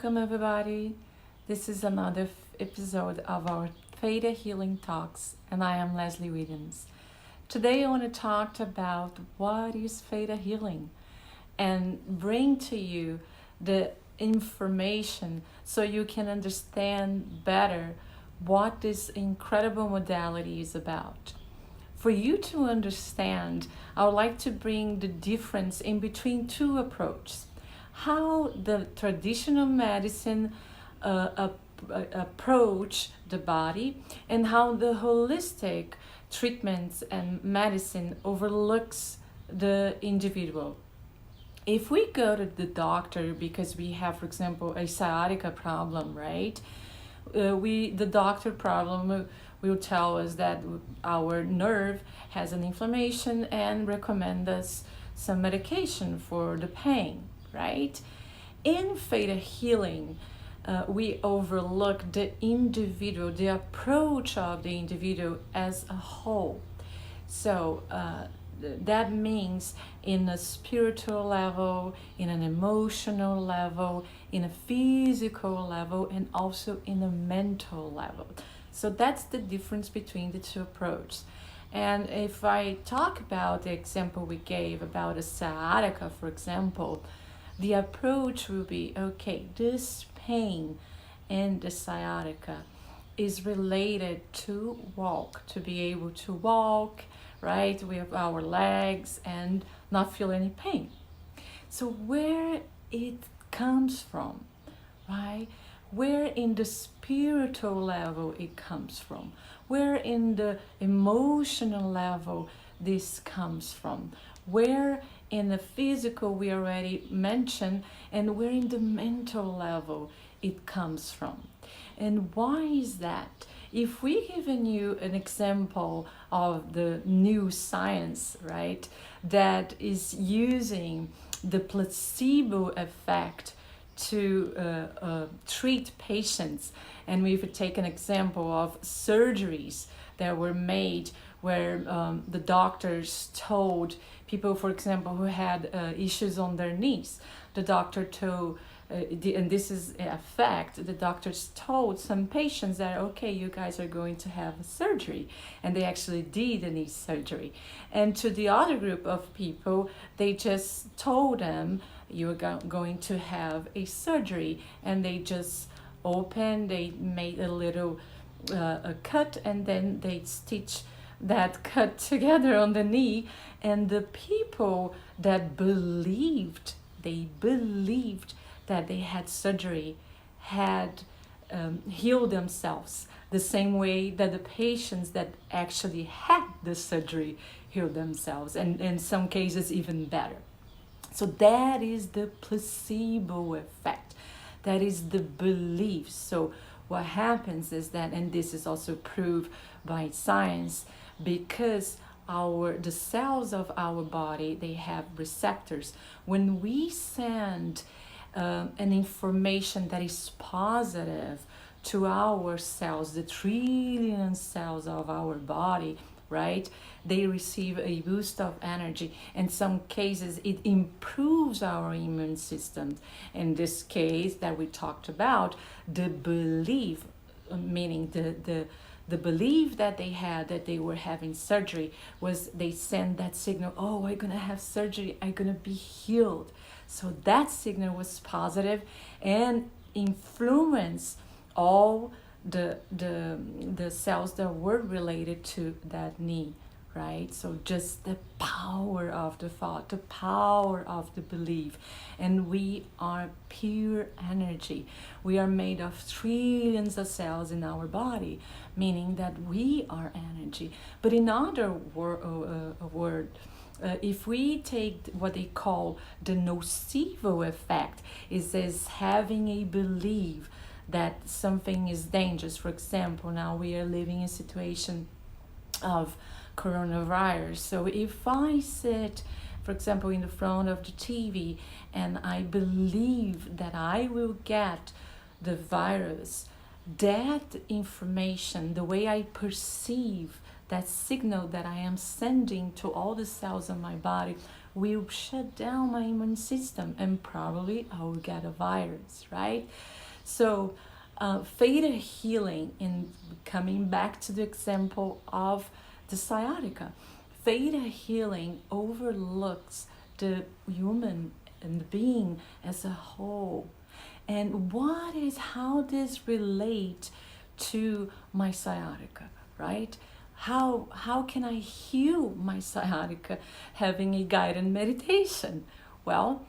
Welcome, everybody. This is another episode of our Theta Healing Talks, and I am Leslie Williams. Today, I want to talk about what is Theta Healing and bring to you the information so you can understand better what this incredible modality is about. For you to understand, I would like to bring the difference in between two approaches. How the traditional medicine approach the body and how the holistic treatments and medicine overlooks the individual. If we go to the doctor because we have, for example, a sciatica problem, right? The doctor problem will tell us that our nerve has an inflammation and recommend us some medication for the pain, right? In Theta Healing, we overlook the individual, the approach of the individual as a whole. So that means in a spiritual level, in an emotional level, in a physical level, and also in a mental level. So that's the difference between the two approaches. And if I talk about the example we gave about a sciatica, for example, the approach will be, okay, this pain in the sciatica is related to walk, to be able to walk, right, with our legs and not feel any pain. So where it comes from, right? Where in the spiritual level it comes from, where in the emotional level this comes from, where in the physical we already mentioned, and where in the mental level it comes from. And why is that? If we given you an example of the new science, right, that is using the placebo effect to treat patients, and we've taken example of surgeries that were made where the doctors told people, for example, who had issues on their knees, the doctor told, and this is a fact, the doctors told some patients that, okay, you guys are going to have a surgery, and they actually did a knee surgery. And to the other group of people, they just told them, you're going to have a surgery, and they just opened, they made a little a cut, and then they stitch that cut together on the knee. And the people that believed that they had surgery had healed themselves the same way that the patients that actually had the surgery healed themselves, and in some cases even better. So that is the placebo effect. That is the belief. So what happens is that, and this is also proved by science, because the cells of our body, they have receptors. When we send an information that is positive to our cells, the trillion cells of our body, right, they receive a boost of energy. In some cases, it improves our immune system. In this case that we talked about, the belief, meaning the belief that they had that they were having surgery, was they send that signal, oh, I'm gonna have surgery, I'm gonna be healed. So that signal was positive and influenced all the cells that were related to that knee, right? So just the power of the thought, the power of the belief. And we are pure energy. We are made of trillions of cells in our body, meaning that we are energy. But in other words, if we take what they call the nocebo effect, is this having a belief that something is dangerous. For example, now we are living in a situation of coronavirus. So if I sit, for example, in the front of the TV and I believe that I will get the virus, that information, the way I perceive that signal that I am sending to all the cells of my body will shut down my immune system, and probably I will get a virus, right? So, Theta Healing, in coming back to the example of the sciatica, Theta Healing overlooks the human and the being as a whole. And how this relate to my sciatica, right? How can I heal my sciatica having a guided meditation? Well,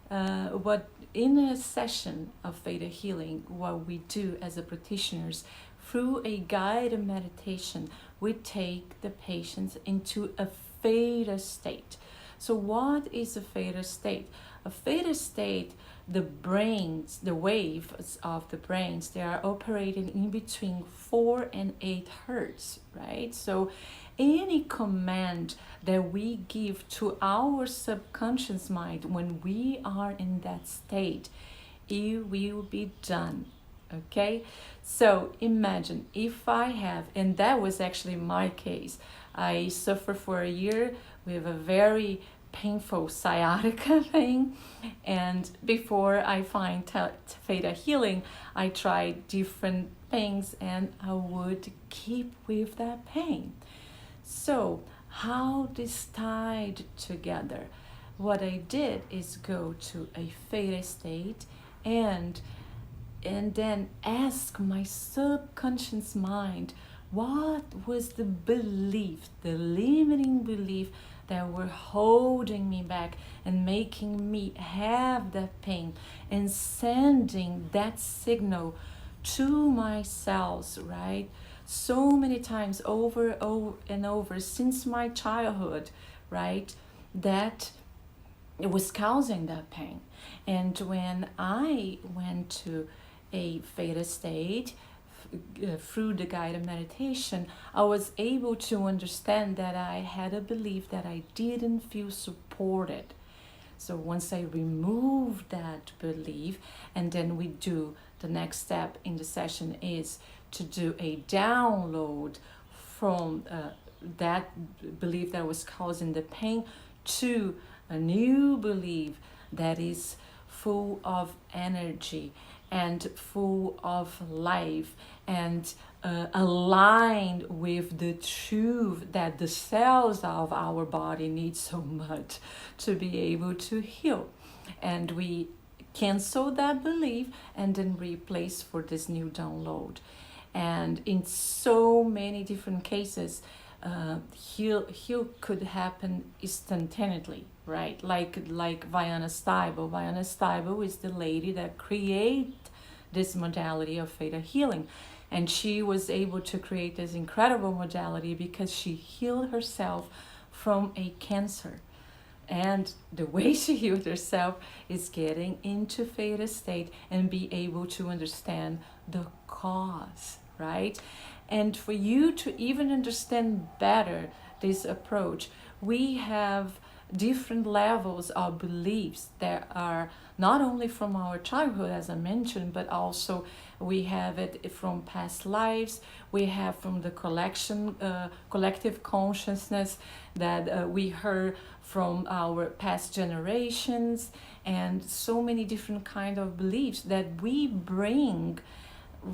what in a session of Theta Healing, what we do as a practitioners, through a guided meditation, we take the patients into a Theta state. So what is a Theta state? A Theta state, the waves of the brains, they are operating in between 4 and 8 hertz, right? So any command that we give to our subconscious mind when we are in that state, it will be done. Okay, so imagine if I have, and that was actually my case, I suffered for a year with a very painful sciatica pain, and before I find Theta Healing, I tried different things and I would keep with that pain. So how this tied together? What I did is go to a Theta state and then ask my subconscious mind what was the belief, the limiting belief that were holding me back and making me have that pain, and sending that signal to my cells, right? So many times over and over since my childhood, right? That it was causing that pain. And when I went to a Theta state through the guided meditation, I was able to understand that I had a belief that I didn't feel supported. So once I removed that belief, and then we do the next step in the session is to do a download from that belief that was causing the pain to a new belief that is full of energy and full of life and aligned with the truth that the cells of our body need so much to be able to heal. And we cancel that belief and then replace for this new download. And in so many different cases, heal could happen instantaneously, right? Like Viana Steibel. Viana Steibel is the lady that created this modality of Theta Healing. And she was able to create this incredible modality because she healed herself from a cancer. And the way she healed herself is getting into Theta state and be able to understand the cause, right? And for you to even understand better this approach, we have different levels of beliefs that are not only from our childhood, as I mentioned, but also we have it from past lives. We have from the collective consciousness that we heard from our past generations, and so many different kind of beliefs that we bring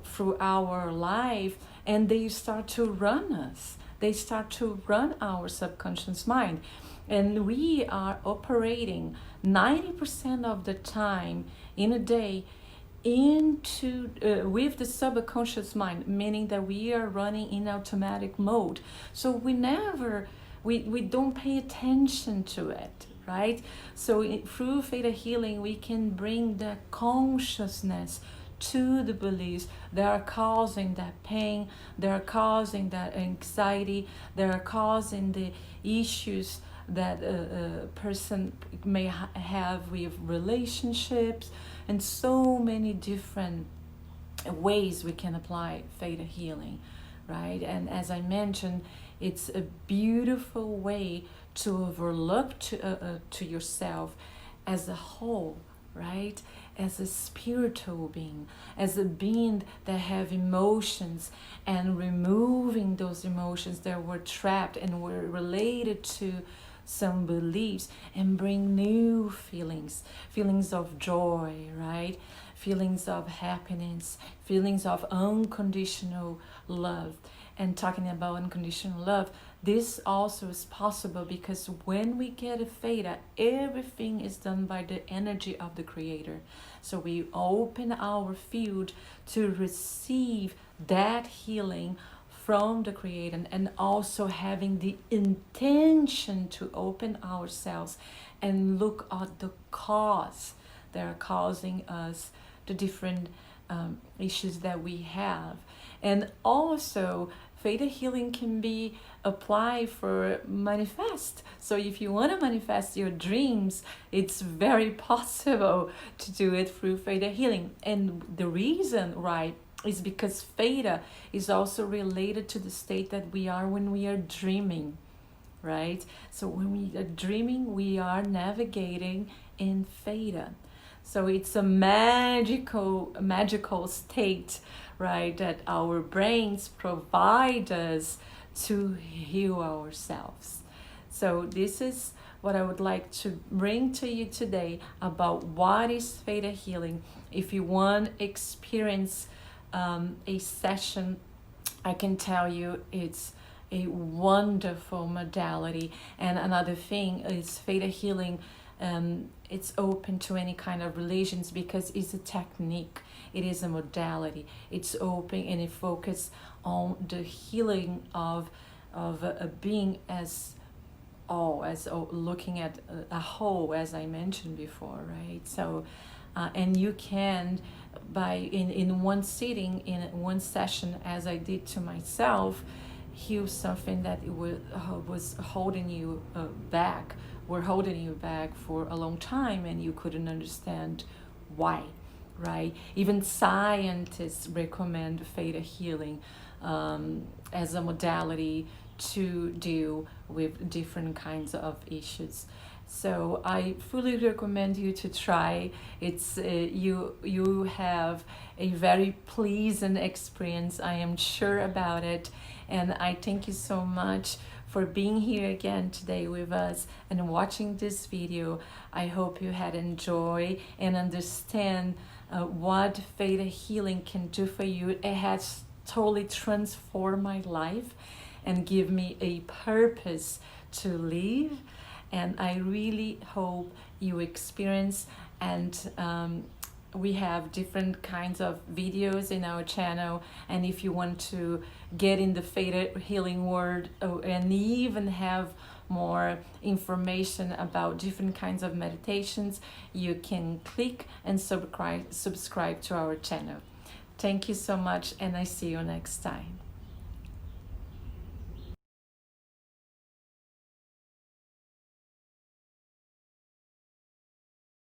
through our life, and they start to run us. They start to run our subconscious mind. And we are operating 90% of the time in a day into with the subconscious mind, meaning that we are running in automatic mode. So we don't pay attention to it, right? So through Theta Healing, we can bring the consciousness to the beliefs that are causing that pain, that are causing that anxiety, that are causing the issues that a person may have with relationships, and so many different ways we can apply Theta Healing, right? And as I mentioned, it's a beautiful way to overlook to yourself as a whole, right? As a spiritual being, as a being that have emotions, and removing those emotions that were trapped and were related to some beliefs, and bring new feelings, feelings of joy, right? Feelings of happiness, feelings of unconditional love. And talking about unconditional love, this also is possible because when we get a theta, everything is done by the energy of the creator. So we open our field to receive that healing from the creator, and also having the intention to open ourselves and look at the cause that are causing us the different issues that we have. And also Theta Healing can be applied for manifest. So if you want to manifest your dreams, it's very possible to do it through Theta Healing. And the reason, right, is because Theta is also related to the state that we are when we are dreaming, right? So when we are dreaming, we are navigating in Theta. So it's a magical state, right, that our brains provide us to heal ourselves. So this is what I would like to bring to you today about what is Theta Healing. If you want to experience a session, I can tell you it's a wonderful modality. And another thing is Theta Healing, it's open to any kind of religions because it's a technique, it is a modality, it's open, and it focuses on the healing of a being as looking at a whole, as I mentioned before, right? So and you can, by in one sitting, in one session, as I did to myself, heal something that it was holding you back, were holding you back for a long time, and you couldn't understand why, right? Even scientists recommend Theta Healing as a modality to deal with different kinds of issues. So I fully recommend you to try. It's you have a very pleasant experience, I am sure about it. And I thank you so much for being here again today with us and watching this video. I hope you had enjoyed and understand what Theta Healing can do for you. It has totally transformed my life and give me a purpose to live. And I really hope you experience, and we have different kinds of videos in our channel. And if you want to get in the Theta Healing world, and even have more information about different kinds of meditations, you can click and subscribe to our channel. Thank you so much, and I see you next time.